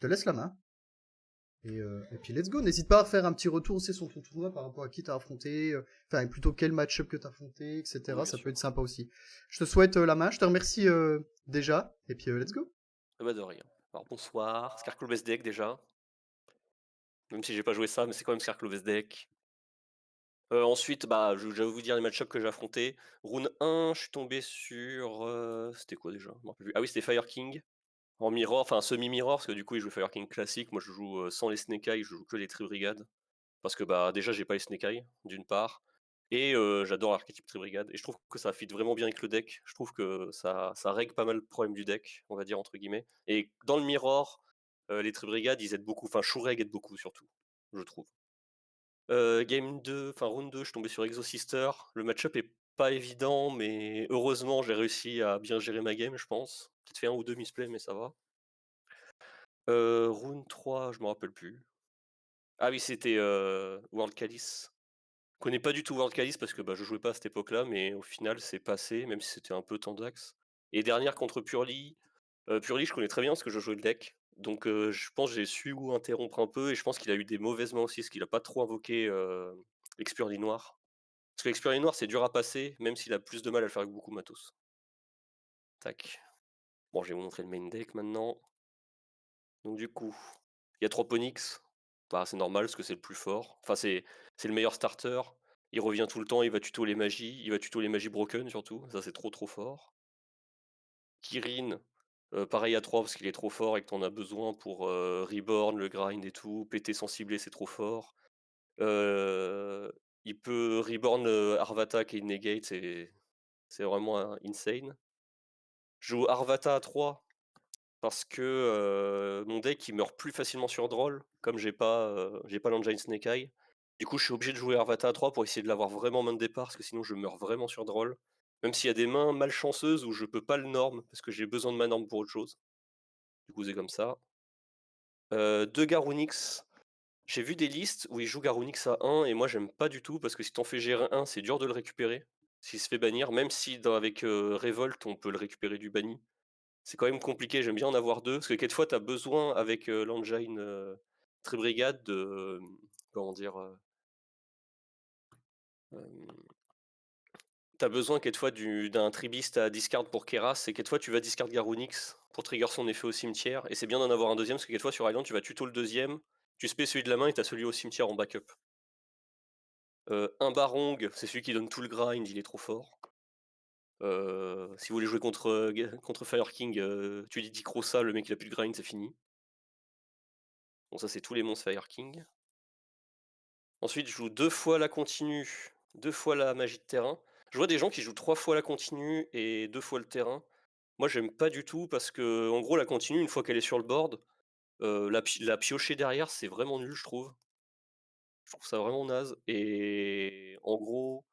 te laisse la main. Et puis let's go. N'hésite pas à faire un petit retour aussi sur ton tournoi par rapport à qui t'as affronté, enfin plutôt quel match-up que t'as affronté, Oui, etc. bien Ça peut sûr. être sympa aussi. Je te souhaite la main, je te remercie déjà, et puis let's go. Ah bah, de rien. Alors bonsoir, Skarklov's deck déjà. Même si j'ai pas joué ça, mais c'est quand même Skarklov's deck. Ensuite, bah, je vais vous dire les match-up que j'ai affrontés. Round 1, je suis tombé sur, c'était quoi déjà? Je me rappelle plus. Ah oui, c'était Fire King en mirror, enfin semi-mirror, parce que du coup, il joue Fire King classique. Moi, je joue, sans les Snake Eye, je joue que les Tri-Brigade. Parce que, bah, déjà, j'ai pas les Snake Eye, d'une part, et j'adore l'archétype Tri-Brigade et je trouve que ça fit vraiment bien avec le deck. Je trouve que ça règle pas mal le problème du deck, on va dire, entre guillemets, et dans le mirror, les Tri-Brigade, ils aident beaucoup, enfin Shureg aide beaucoup surtout, je trouve. Game 2, enfin round 2, je suis tombé sur Exosister. Le match-up est pas évident, mais heureusement, j'ai réussi à bien gérer ma game, je pense. Peut-être fait un ou 2 misplays, mais ça va. Round 3, je me rappelle plus. Ah oui, c'était, World Calice. Je connais pas du tout World Calice parce que, bah, je jouais pas à cette époque-là, mais au final, c'est passé, même si c'était un peu tendax. Et dernière contre Purely. Purely, je connais très bien parce que je jouais le deck. Donc, je pense que j'ai su où interrompre un peu et je pense qu'il a eu des mauvaises mains aussi, parce qu'il a pas trop invoqué, l'ex-Purely noir. Parce que l'ex-Purely noir, c'est dur à passer, même s'il a plus de mal à le faire avec beaucoup de matos. Tac. Bon, je vais vous montrer le main deck maintenant. Donc du coup, il y a Troponix. Bah, c'est normal parce que c'est le plus fort. Enfin, c'est le meilleur starter. Il revient tout le temps, il va tuto les magies. Il va tuto les magies broken surtout. Ça, c'est trop trop fort. Kirin, pareil à 3 parce qu'il est trop fort et que t'en as besoin pour reborn, le grind et tout. Péter sans cibler, c'est trop fort. Il peut reborn Arvata qui est negate, c'est vraiment insane. Je joue Arvata à 3 parce que, mon deck il meurt plus facilement sur draw, comme j'ai pas l'Engine Snake Eye. Du coup, je suis obligé de jouer Arvata à 3 pour essayer de l'avoir vraiment main de départ, parce que sinon je meurs vraiment sur draw. Même s'il y a des mains malchanceuses où je peux pas le norm, parce que j'ai besoin de ma norm pour autre chose. Du coup, c'est comme ça. 2 Garunix. J'ai vu des listes où ils jouent Garunix à 1 et moi j'aime pas du tout, parce que si t'en fais gérer un, c'est dur de le récupérer. S'il se fait bannir, même si avec, Révolte, on peut le récupérer du banni. C'est quand même compliqué, j'aime bien en avoir 2 parce que quelquefois tu as besoin avec, l'engine, Tribrigade de, comment dire? Hem, tu besoin quelquefois d'un tribiste à discard pour Keras et quelquefois tu vas discard Garunix pour trigger son effet au cimetière et c'est bien d'en avoir un deuxième parce que quelquefois sur Island tu vas tuto le deuxième, tu spé celui de la main et tu celui au cimetière en backup. Un Barong, c'est celui qui donne tout le grind, il est trop fort. Si vous voulez jouer contre, contre Fire King, tu dis Dicrosa, le mec il a plus de grind, c'est fini. Bon ça c'est tous les monstres Fire King. Ensuite, je joue 2 fois la continue, 2 fois la magie de terrain. Je vois des gens qui jouent 3 fois la continue et 2 fois le terrain. Moi, j'aime pas du tout parce que, en gros, la continue, une fois qu'elle est sur le board, la piocher derrière, c'est vraiment nul, je trouve. Je trouve ça vraiment naze et en gros,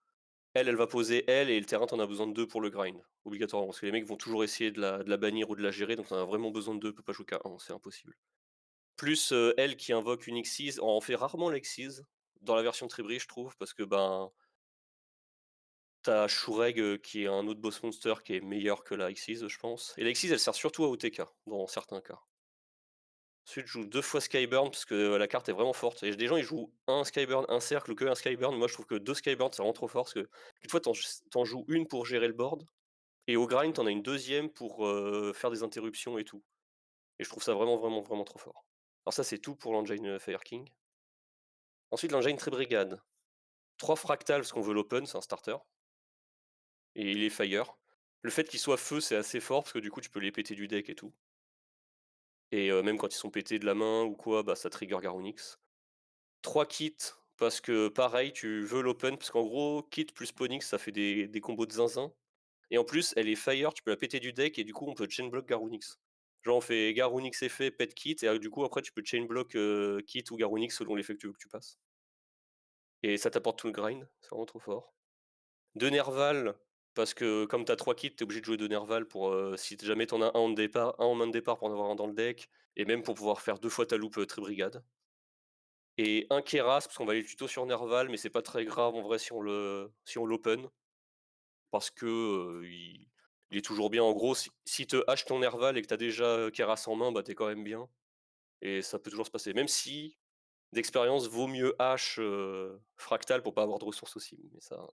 elle va poser elle et le terrain, t'en as besoin de 2 pour le grind, obligatoirement. Parce que les mecs vont toujours essayer de la bannir ou de la gérer, donc t'en as vraiment besoin de 2, tu peux pas jouer qu'à 1, c'est impossible. Plus, elle qui invoque une Xyz, on fait rarement l'Xyz dans la version Tribri, je trouve, parce que, ben, t'as Shureg, qui est un autre boss monster qui est meilleur que la Xyz, je pense. Et la Xyz, elle sert surtout à OTK, dans certains cas. Ensuite, je joue 2 fois Skyburn parce que la carte est vraiment forte. Et des gens, ils jouent un Skyburn, un cercle ou que un Skyburn. Moi, je trouve que 2 Skyburn, c'est vraiment trop fort parce que, quelquefois, t'en joues une pour gérer le board et au grind, t'en as une deuxième pour, faire des interruptions et tout. Et je trouve ça vraiment, vraiment, vraiment trop fort. Alors ça, c'est tout pour l'engine, Fire King. Ensuite, l'engine Tribrigade. 3 fractales parce qu'on veut l'open, c'est un starter. Et il est fire. Le fait qu'il soit feu, c'est assez fort parce que du coup, tu peux les péter du deck et tout. Et même quand ils sont pétés de la main ou quoi, bah, ça trigger Garunix. 3 kits parce que pareil, tu veux l'open parce qu'en gros, kit plus Ponix, ça fait des combos de zinzin. Et en plus, elle est fire, tu peux la péter du deck et du coup, on peut chain block Garunix. Genre, on fait Garunix effet, pet kit et du coup, après, tu peux chain block kit ou Garunix selon l'effet que tu veux que tu passes. Et ça t'apporte tout le grind, c'est vraiment trop fort. 2 Nerval, parce que comme tu as 3 kits, tu es obligé de jouer 2 Nerval pour, si jamais tu en as un en départ, un en main de départ pour en avoir un dans le deck, et même pour pouvoir faire 2 fois ta loupe, Tribrigade. Et un Keras, parce qu'on va aller tuto sur Nerval, mais c'est pas très grave en vrai si on l'open, parce que, il est toujours bien. En gros, si te hache ton Nerval et que tu as déjà, Keras en main, bah, tu es quand même bien. et ça peut toujours se passer. Même si, d'expérience, vaut mieux H, Fractal pour pas avoir de ressources aussi, mais ça,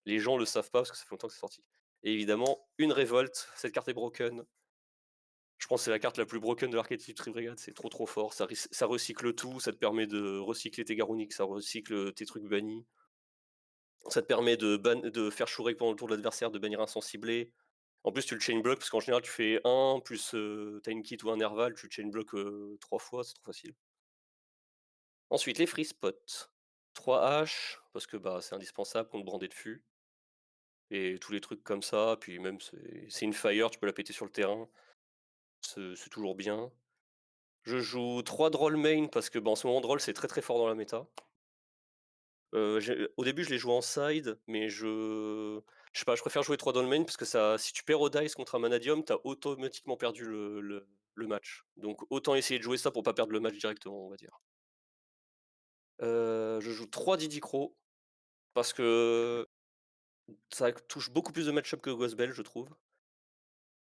les gens le savent pas parce que ça fait longtemps que c'est sorti. Et évidemment, une révolte, cette carte est broken. Je pense que c'est la carte la plus broken de l'archétype Tribrigade, c'est trop fort, ça recycle tout, ça te permet de recycler tes Garunix, ça recycle tes trucs bannis. Ça te permet de faire Shurek pendant le tour de l'adversaire, de bannir insensiblé. En plus, tu le chain block, parce qu'en général, tu fais 1 plus t'as une kit ou un nerval, tu chain block 3 fois, c'est trop facile. Ensuite, les free spots. 3 H, parce que bah, c'est indispensable contre Brandé de Fût. Et tous les trucs comme ça, puis même c'est une fire, tu peux la péter sur le terrain. C'est toujours bien. Je joue 3 Droll main parce que bah, en ce moment Droll c'est très fort dans la méta. Au début je les joué en side, mais je sais pas, je préfère jouer 3 Droll main parce que ça, si tu perds au dice contre un Manadium, t'as automatiquement perdu le match. Donc autant essayer de jouer ça pour pas perdre le match directement, on va dire. Je joue 3 Didicro parce que ça touche beaucoup plus de match-up que Gospel, je trouve.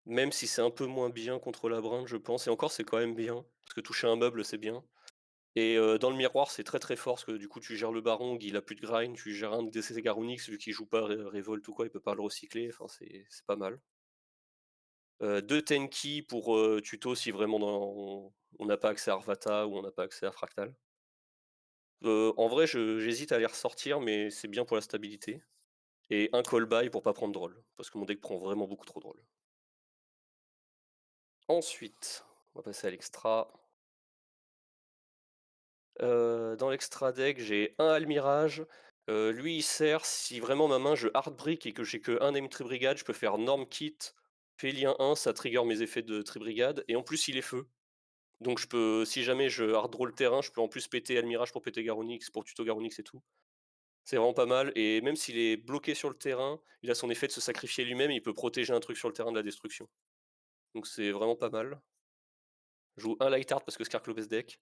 Même si c'est un peu moins bien contre la brinde, je pense, et encore c'est quand même bien, parce que toucher un meuble c'est bien. Et dans le miroir, c'est très fort, parce que du coup tu gères le baron, il a plus de grind, tu gères un de ses Garunix, vu qu'il joue pas Révolte ou quoi, il peut pas le recycler, enfin c'est pas mal. 2 Tenki pour tuto si vraiment on n'a pas accès à Arvata ou on n'a pas accès à Fractal. En vrai j'hésite à les ressortir, mais c'est bien pour la stabilité. Et un call by pour pas prendre drôle, parce que mon deck prend vraiment beaucoup trop drôle. Ensuite, on va passer à l'extra. Dans l'extra deck, j'ai un Almirage. Lui, il sert si vraiment ma main je hard brick et que j'ai que un Tribrigade, je peux faire Norm Kit, Félien 1, ça trigger mes effets de Tribrigade, et en plus il est feu. Donc je peux, si jamais je hard draw le terrain, je peux en plus péter Almirage pour péter Garunix, pour tuto Garunix et tout. C'est vraiment pas mal, et même s'il est bloqué sur le terrain, il a son effet de se sacrifier lui-même, il peut protéger un truc sur le terrain de la destruction. Donc c'est vraiment pas mal. Je joue un Light Art parce que Scarclopes deck.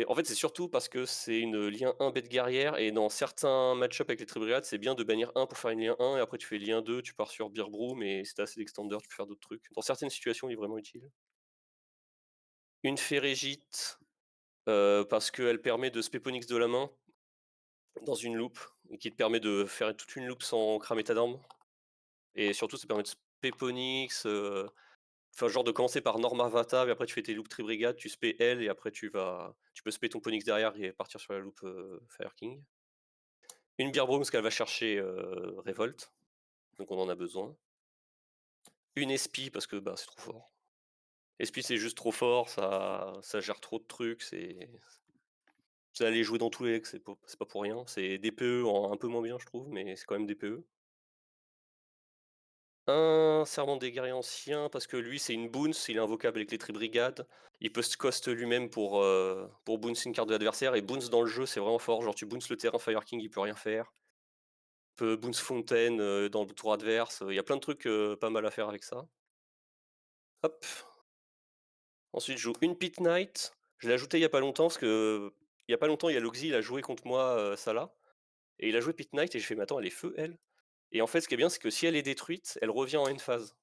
En fait, c'est surtout parce que c'est une lien 1 bête guerrière, et dans certains match-up avec les Tribrigades, c'est bien de bannir 1 pour faire une lien 1 et après tu fais lien 2, tu pars sur Beerbroom, et si t'as assez d'extender, tu peux faire d'autres trucs. Dans certaines situations, il est vraiment utile. Une Férégite, parce qu'elle permet de Speponix de la main dans une loop, et qui te permet de faire toute une loop sans cramer ta dame. Et surtout, ça permet de Speponix, enfin, genre de commencer par Norma Vata, et après tu fais tes loops Tribrigade, tu spé elle, et après tu peux spé ton Ponix derrière et partir sur la loop Fire King. Une Beerbroom parce qu'elle va chercher Révolte, donc on en a besoin. Une Espie parce que bah, c'est trop fort. Espie c'est juste trop fort, ça gère trop de trucs, ça allait jouer dans tous les decks, c'est pas pour rien. C'est DPE un peu moins bien je trouve, mais c'est quand même DPE. Un Serment des guerriers anciens parce que lui c'est une bounce, il est invocable avec les Tribrigades. Il peut se cost lui-même pour bounce une carte de l'adversaire, et bounce dans le jeu c'est vraiment fort, genre tu bounce le terrain Fire King, il peut rien faire. Peut bounce Fontaine dans le tour adverse, il y a plein de trucs pas mal à faire avec ça. Hop. Ensuite, je joue une Pit Knight. Je l'ai ajouté il y a pas longtemps parce que il y a pas longtemps, il y a Loxy, il a joué contre moi Salah, et il a joué Pit Knight et j'ai fait: «Mais attends, elle est feu elle?» Et en fait, ce qui est bien, c'est que si elle est détruite, elle revient en end phase,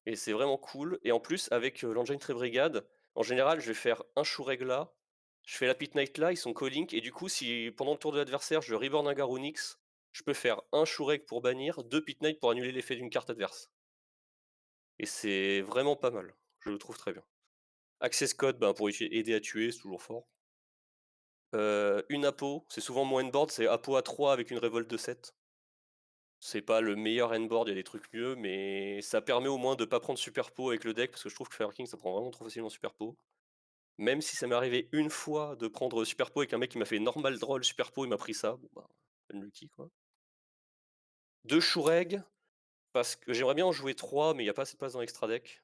et c'est vraiment cool. Et en plus, avec l'Engine Très Brigade, en général, je vais faire un Shureg là, je fais la Pit Knight là, ils sont co-link, et du coup, si pendant le tour de l'adversaire, je reborn un Garunix, je peux faire un Shureg pour bannir, 2 Pit Knight pour annuler l'effet d'une carte adverse. Et c'est vraiment pas mal, je le trouve très bien. Access Code, ben, pour aider à tuer, c'est toujours fort. Une Apo, c'est souvent mon endboard, c'est Apo à 3 avec une révolte de 7. C'est pas le meilleur endboard, il y a des trucs mieux, mais ça permet au moins de pas prendre super pot avec le deck, parce que je trouve que Fire King ça prend vraiment trop facilement super pot. Même si ça m'est arrivé une fois de prendre super pot avec un mec qui m'a fait normal draw super pot, il m'a pris ça, bon bah, unlucky quoi. 2 Shureg, parce que j'aimerais bien en jouer 3, mais il y a pas assez de place dans l'extra deck.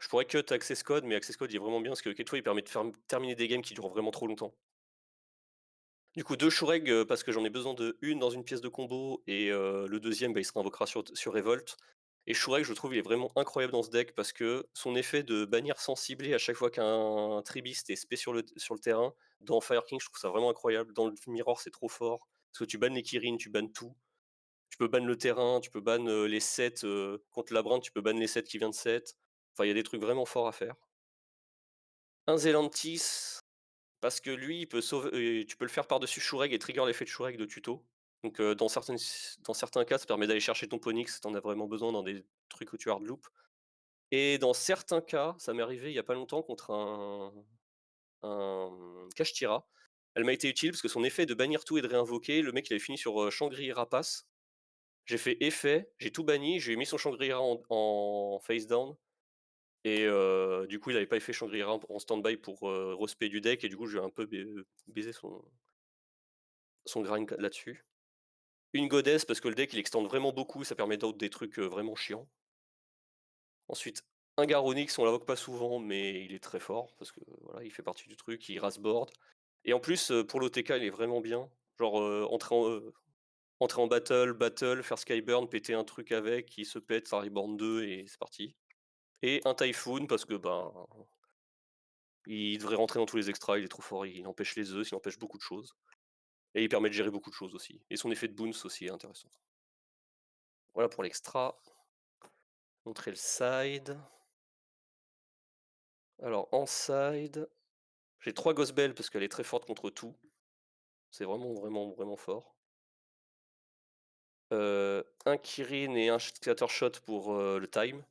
Je pourrais cut Access Code, mais Access Code il est vraiment bien, parce que quelquefois il permet de faire terminer des games qui durent vraiment trop longtemps. Du coup, 2 Shureg, parce que j'en ai besoin de une dans une pièce de combo, et le deuxième, bah, il sera invoquera sur Révolte. Et Shureg, je trouve, il est vraiment incroyable dans ce deck parce que son effet de bannir sans cibler à chaque fois qu'un tribiste est spé sur le terrain, dans Fire King, je trouve ça vraiment incroyable. Dans le Mirror, c'est trop fort, parce que tu bannes les Kirin, tu bannes tout. Tu peux ban le terrain, tu peux ban les sets contre la brinde, tu peux ban les sets qui viennent de set. Enfin, il y a des trucs vraiment forts à faire. Un Zelantis, parce que lui, il peut sauver, tu peux le faire par-dessus Shureg et trigger l'effet de Shureg de tuto. Donc dans certains cas, ça permet d'aller chercher ton Ponix si tu en as vraiment besoin dans des trucs où tu hard loop. Et dans certains cas, ça m'est arrivé il y a pas longtemps contre un Kashtira. Elle m'a été utile parce que son effet de bannir tout et de réinvoquer, le mec il avait fini sur, Shangri Rapace. J'ai fait effet, j'ai tout banni, j'ai mis son Shangri-La en face down et du coup il avait pas effet Shangri-La en stand-by pour, respect du deck et du coup j'ai un peu baisé son grind là-dessus. Une goddess parce que le deck il extend vraiment beaucoup, ça permet d'autres des trucs, vraiment chiants. Ensuite, un Garonix, on l'invoque pas souvent, mais il est très fort parce que voilà, il fait partie du truc, il rase board. Et en plus, pour l'OTK, il est vraiment bien. Genre, entrer en battle, faire Skyburn, péter un truc avec, il se pète, ça reborn 2 et c'est parti. Et un Typhoon parce que ben, il devrait rentrer dans tous les extras, il est trop fort, il empêche les œufs, il empêche beaucoup de choses. Et il permet de gérer beaucoup de choses aussi. Et son effet de bounce aussi est intéressant. Voilà pour l'extra. Montrer le side. Alors en side, j'ai 3 Ghost Bell parce qu'elle est très forte contre tout. C'est vraiment, vraiment, vraiment fort. Un Kirin et un Scattershot pour le time.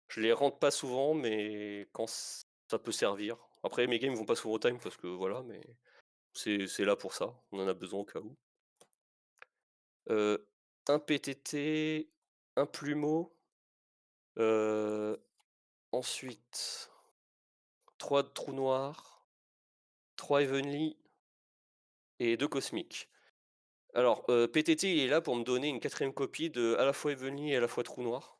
Je les rentre pas souvent, mais quand ça peut servir. Après, mes games vont pas souvent au time parce que voilà, mais c'est là pour ça. On en a besoin au cas où. Un PTT, un Plumeau. Ensuite, 3 trous noirs, 3 Heavenly et 2 cosmiques. Alors, PTT, il est là pour me donner une 4ème copie de à la fois Heavenly et à la fois trou noir.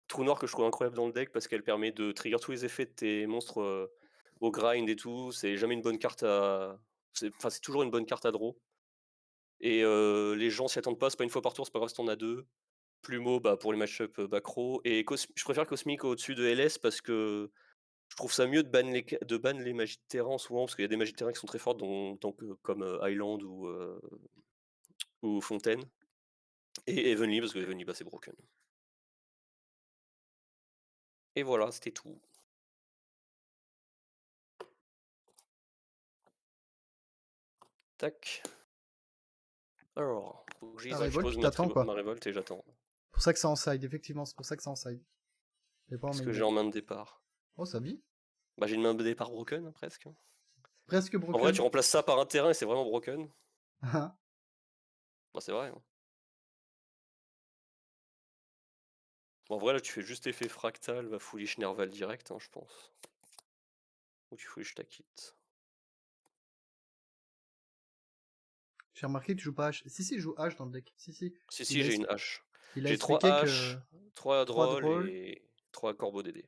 Trou noir que je trouve incroyable dans le deck parce qu'elle permet de trigger tous les effets de tes monstres, au grind et tout. C'est jamais une bonne carte à c'est toujours une bonne carte à draw et les gens s'y attendent pas, c'est pas une fois par tour, c'est pas grave si tu en as 2. Plumeau, bah, pour les match-up, back row et je préfère Cosmic au-dessus de LS parce que je trouve ça mieux de ban les magies de terrain souvent, parce qu'il y a des magies de terrain qui sont très fortes donc comme, Island ou Fontaine et Heavenly parce que Heavenly, bah, c'est broken. Et voilà, c'était tout. Tac. Alors, faut que Ta je révolte pose qui t'attend, quoi. ma révolte et j'attends. C'est pour ça que c'est en side, effectivement, c'est pour ça que c'est en side. Et pas en Qu'est-ce main que j'ai deck. en main de départ? Oh, ça vit. Bah, j'ai une main de départ broken, hein, presque. Presque En vrai, broken. tu remplaces ça par un terrain et c'est vraiment broken. Bah, c'est vrai, hein. En vrai, là, tu fais juste effet fractal, va foolish Nerval direct, hein, je pense. Ou tu foolish ta kit. J'ai remarqué que tu joues pas H. Si, si, il joue H dans le deck. Si, si. Si, Il a, j'ai une hache. il a J'ai 3 expliqué que haches, 3 3 drôles drôles. et 3 corbeaux DD.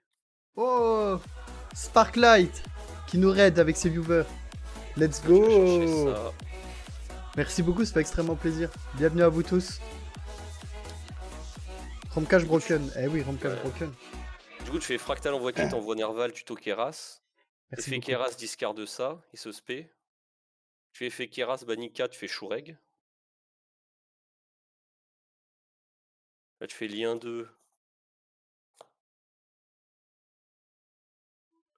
Oh, Sparklight qui nous raid avec ses viewers. Let's Je vais chercher go. ça. Merci beaucoup, ça fait extrêmement plaisir. Bienvenue à vous tous. Romcash broken. Eh oui, Romcash Ouais. broken. Du coup, tu fais fractal envoie kit, envoie Nerval, tuto Keras. Merci Effet beaucoup. Keras, discard ça, il se spé. Tu fais effet Keras, banni 4, tu fais Shureg. Là, tu fais lien 2.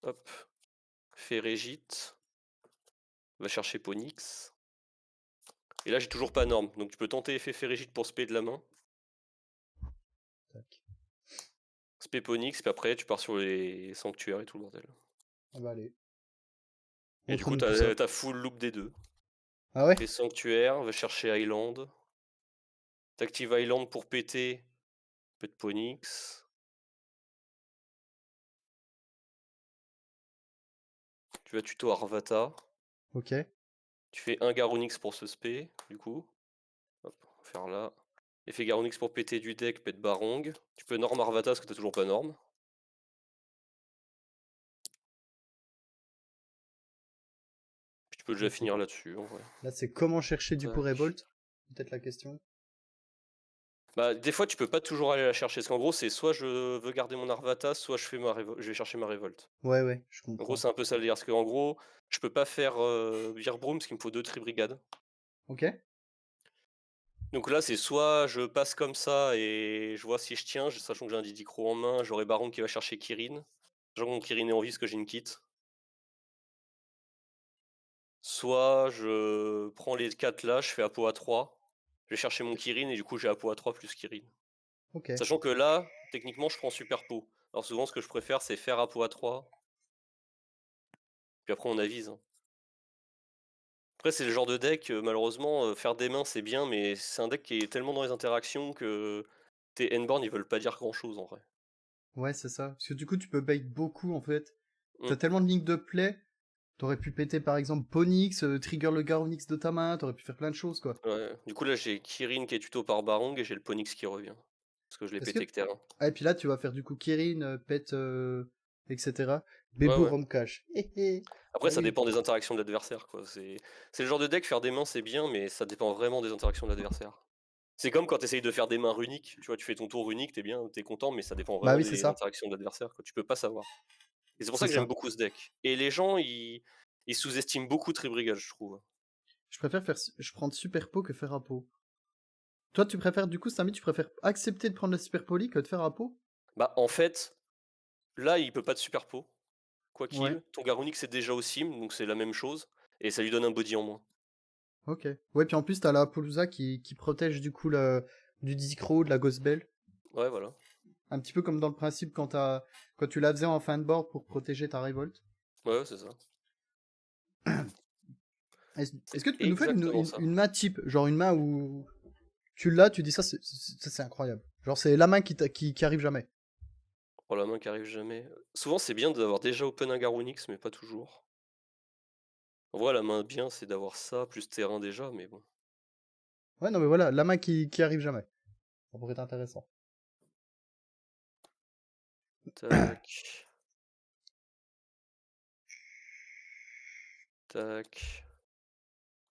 Hop. Fais Régite. Va chercher Ponix. Et là, j'ai toujours pas norme. Donc, tu peux tenter effet Férégite pour spé de la main. Tac. Spé Ponix, puis après, tu pars sur les sanctuaires et tout le bordel. On va aller. Et du coup, Montre-nous tout ça. t'as full loop des deux. Ah ouais. Les sanctuaires, va chercher Island. T'actives Island pour péter. Pète Ponix. Tu vas tuto Arvata. Ok. Tu fais un Garonix pour ce spé, du coup. Hop, on va faire là. Effet Garonix pour péter du deck, pète Barong. Tu peux norme Arvata parce que t'as toujours pas norme. Puis tu peux déjà Là, c'est finir là-dessus, en vrai. là, c'est comment chercher du coup Tac. Revolt. Peut-être la question. Bah, des fois, tu peux pas toujours aller la chercher. Parce qu'en gros, c'est soit je veux garder mon Arvata, soit je vais chercher ma révolte. Ouais, ouais, je En gros, comprends. c'est un peu ça le délire. Parce qu'en gros, je peux pas faire Virbroom parce qu'il me faut 2 tri-brigades. Ok. Donc là, c'est soit je passe comme ça et je vois si je tiens, sachant que j'ai un Didicro en main, j'aurai Baron qui va chercher Kirin. Sachant que mon Kirin est en vie parce que j'ai une kit. Soit je prends les 4 là, je fais Apo à 3, je vais chercher mon Kirin et du coup j'ai Apo à 3 plus Kirin. Ok. Sachant que là, techniquement, je prends super pot. Alors souvent, ce que je préfère, c'est faire Apo à 3, puis après on avise, hein. Après, c'est le genre de deck, malheureusement, faire des mains, c'est bien, mais c'est un deck qui est tellement dans les interactions que tes N-born, ils veulent pas dire grand-chose, en vrai. Ouais, c'est ça. Parce que du coup, tu peux bait beaucoup en fait. Mmh, T'as tellement de lignes de play. T'aurais pu péter par exemple Ponix, trigger le Garonix de ta main, t'aurais pu faire plein de choses quoi. ouais. Du coup, là, j'ai Kirin qui est tuto par Barong et j'ai le Ponix qui revient. Parce que je l'ai Est-ce que... pété avec terrain. Ah, et puis là, tu vas faire du coup Kirin, Pet, etc. Ouais, Bebo ouais. Romcash. Hé hé. Après, ça Salut. dépend des interactions de l'adversaire, quoi. C'est le genre de deck, faire des mains, c'est bien, mais ça dépend vraiment des interactions de l'adversaire. C'est comme quand tu essayes de faire des mains runiques, tu vois, tu fais ton tour runique, t'es bien, t'es content, mais ça dépend Bah vraiment oui, c'est des ça. interactions de l'adversaire, quoi. Tu peux pas savoir. Et c'est pour ça C'est que j'aime ça. beaucoup ce deck. Et les gens, ils sous-estiment beaucoup Tribrigage, je trouve. Je préfère faire... Je prends Super pot que faire Apo. Toi, tu préfères, du coup, Samy, tu préfères accepter de prendre la Super Poly que de faire Apo? Bah, en fait, là, il peut pas de super pot. Quoi Ouais. qu'il, ton Garonix c'est déjà au sim, donc c'est la même chose. Et ça lui donne un body en moins. Ok. Ouais, puis en plus, t'as la Apollousa qui protège du coup du Discro, de la Ghost Bell. Ouais, voilà. Un petit peu comme dans le principe quand tu la faisais en fin de board pour protéger ta révolte. Ouais, c'est ça. Est-ce C'est que tu peux nous faire exactement ça. une main type? Genre une main où tu l'as, tu dis ça, c'est incroyable. Genre c'est la main qui arrive jamais. Oh, la main qui arrive jamais. Souvent, c'est bien d'avoir déjà open un Garonix, mais pas toujours. En vrai, la main bien, c'est d'avoir ça, plus terrain déjà, mais bon. Ouais, non mais voilà, la main qui arrive jamais. Ça pourrait être intéressant. Tac, tac,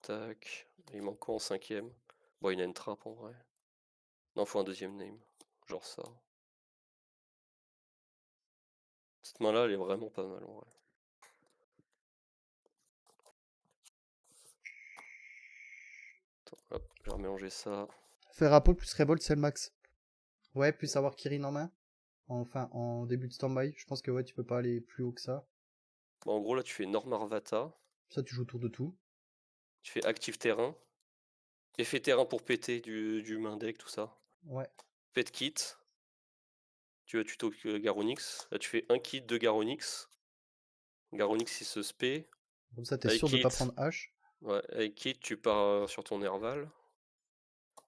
tac. Il manque quoi en cinquième? Bon, il a une trappe en vrai. Non, faut un deuxième name. Genre ça. Cette main-là, elle est vraiment pas mal en vrai. Attends, hop, je vais remélanger ça. Faire Apo plus Révolte, c'est le max. Ouais, plus avoir Kirin en main. Enfin, en début de stand-by. Je pense que ouais, tu peux pas aller plus haut que ça. Bon, en gros, là, tu fais Norm Arvata. Ça, tu joues autour de tout. Tu fais active terrain. Effet terrain pour péter du main deck, tout ça. Ouais. Pet kit. Tu as tuto Garonix. Là, tu fais un kit de Garonix. Garonix, il se spé. Comme ça, t'es Avec sûr de pas kit, prendre H. ouais, avec kit, tu pars sur ton Nerval.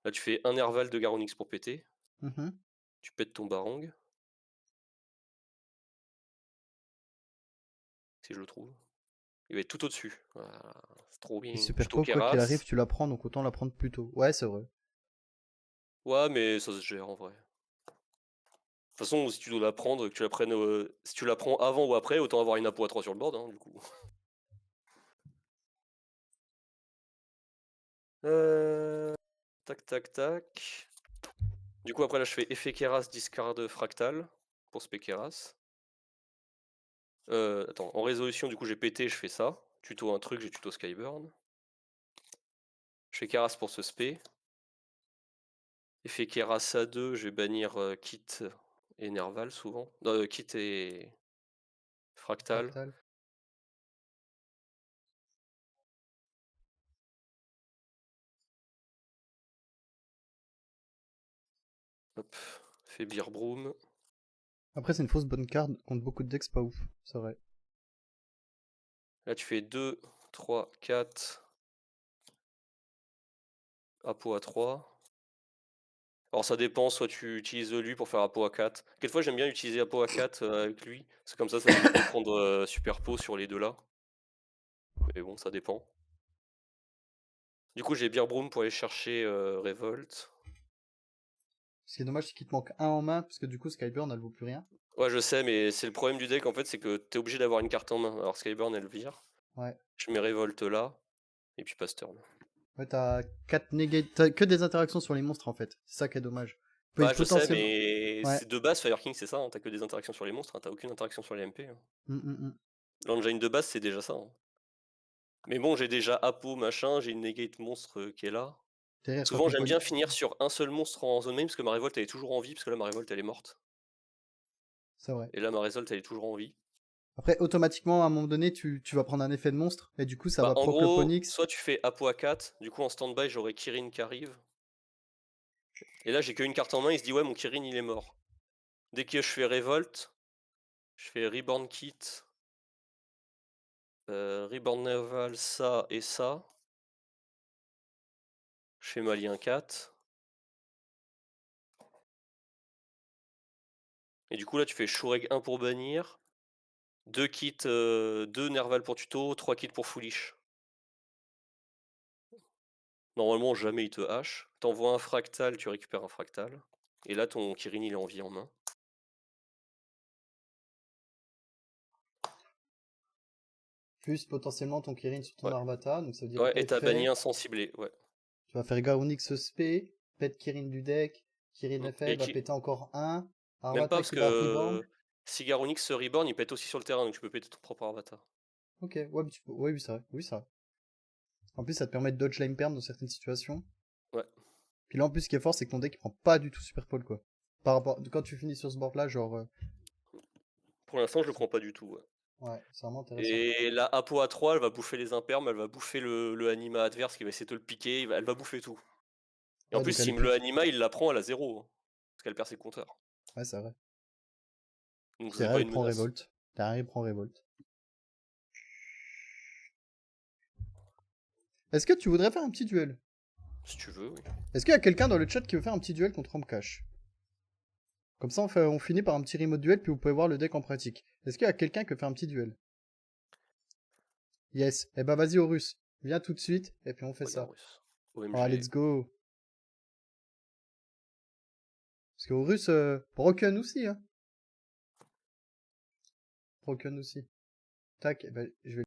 Là, tu fais un Nerval de Garonix pour péter. Mhm. Tu pètes ton Barong. Si je le trouve. Il va être tout au-dessus. Voilà, c'est trop Et bien. Super Tuto Pop, quoi qu'il arrive, Keras. tu la prends, donc autant la prendre plus tôt. Ouais, c'est vrai. Ouais, mais ça se gère en vrai. De toute façon, si tu dois la prendre, que tu la prennes, si tu la prends avant ou après, autant avoir une apo à 3 sur le board, hein, du coup. Tac, tac, tac. Du coup, après, là, je fais effet Keras, discard fractal pour spé Keras. Attends, en résolution, du coup, j'ai pété, je fais ça. Tuto un truc, j'ai tuto Skyburn. Je fais Keras pour ce spé. Effet Keras à 2, je vais bannir Kit et Nerval souvent. Non, Kit et Fractal. Fractal. Hop, fais Beer Broom. Après, c'est une fausse bonne carte contre beaucoup de decks, pas ouf. C'est vrai. Là, tu fais 2, 3, 4. Apo à 3. Alors ça dépend, soit tu utilises lui pour faire Apo à 4. Quelquefois j'aime bien utiliser Apo à 4 avec lui. C'est comme ça m'évite de prendre super pot sur les deux là. Mais bon, ça dépend. Du coup j'ai Beer Broom pour aller chercher Revolt. Ce qui est dommage, c'est qu'il te manque un en main, parce que du coup, Skyburn, elle vaut plus rien. Ouais je sais, mais c'est le problème du deck en fait, c'est que t'es obligé d'avoir une carte en main. Alors Skyburn elle vire. Ouais. Je mets Revolt là, et puis passe turn. Ouais, t'as que des interactions sur les monstres, en fait. C'est ça qui est dommage. Bah je sais, Potentiellement... mais Ouais. c'est de base Fire King c'est ça, hein, t'as que des interactions sur les monstres, hein, t'as aucune interaction sur les MP. Hein. Hum, hum, hum. L'engine de base c'est déjà ça. Hein. Mais bon, j'ai déjà Apo machin, j'ai une negate monstre qui est là. Derrière, t'as Souvent, ton j'aime bien poly. finir sur un seul monstre en zone main parce que ma révolte elle est toujours en vie, parce que là ma révolte elle est morte. C'est vrai. Et là ma révolte elle est toujours en vie. Après, automatiquement, à un moment donné, tu vas prendre un effet de monstre, et du coup, ça Bah, va en proc le gros, Ponix. soit tu fais Apo à 4, du coup en stand-by j'aurai Kirin qui arrive. Et là j'ai qu'une carte en main, il se dit ouais mon Kirin il est mort. Dès que je fais Révolte, je fais Reborn Kit, Reborn Naval, ça et ça. Je fais Malien 4. Et du coup là tu fais Shureg 1 pour bannir, 2 kits, 2 Nerval pour tuto, 3 kits pour Foolish. Normalement jamais il te hache. T'envoies un fractal, tu récupères un fractal. Et là ton Kirin il est en vie en main. Plus potentiellement ton Kirin sur ton Ouais. Arvata, donc ça veut dire Ouais, et t'as banni effet. un sans cibler, ouais. Tu vas faire Garonix SP, pète Kirin du deck, Kirin effet, Et va qui... péter encore un. Même pas Arvata parce qui va reborn. que si Garonix se reborn, il pète aussi sur le terrain, donc tu peux péter ton propre avatar. Ok, ouais, mais tu peux... ouais, oui, c'est vrai. Oui, ça. En plus, ça te permet de dodge lane perm dans certaines situations. Ouais. Puis là, en plus, ce qui est fort, c'est que ton deck, il prend pas du tout Super Pole, quoi. Par rapport... Quand tu finis sur ce board-là, genre... Pour l'instant, je le prends pas du tout, ouais. Ouais, c'est vraiment intéressant. Et la Apo A3, elle va bouffer les impermes, elle va bouffer le anima adverse qui va essayer de le piquer, elle va bouffer tout. Et en Ouais, plus, donc elle est s'il me le plus... anima, il la prend, elle a 0. Parce qu'elle perd ses compteurs. Ouais, c'est vrai. Donc c'est Derrière, pas il une prend menace. Révolte. Derrière, il prend Révolte. Est-ce que tu voudrais faire un petit duel? Si tu veux, oui. Est-ce qu'il y a quelqu'un dans le chat qui veut faire un petit duel contre Romcash? Comme ça, on finit par un petit remote duel, puis vous pouvez voir le deck en pratique. Est-ce qu'il y a quelqu'un qui veut faire un petit duel? Yes. Eh ben, vas-y, Horus. Viens tout de suite, et puis on fait ça. Russe. Ah, OMG. let's go. Parce que Horus, Broken aussi, hein. Broken aussi. Tac, eh ben, je vais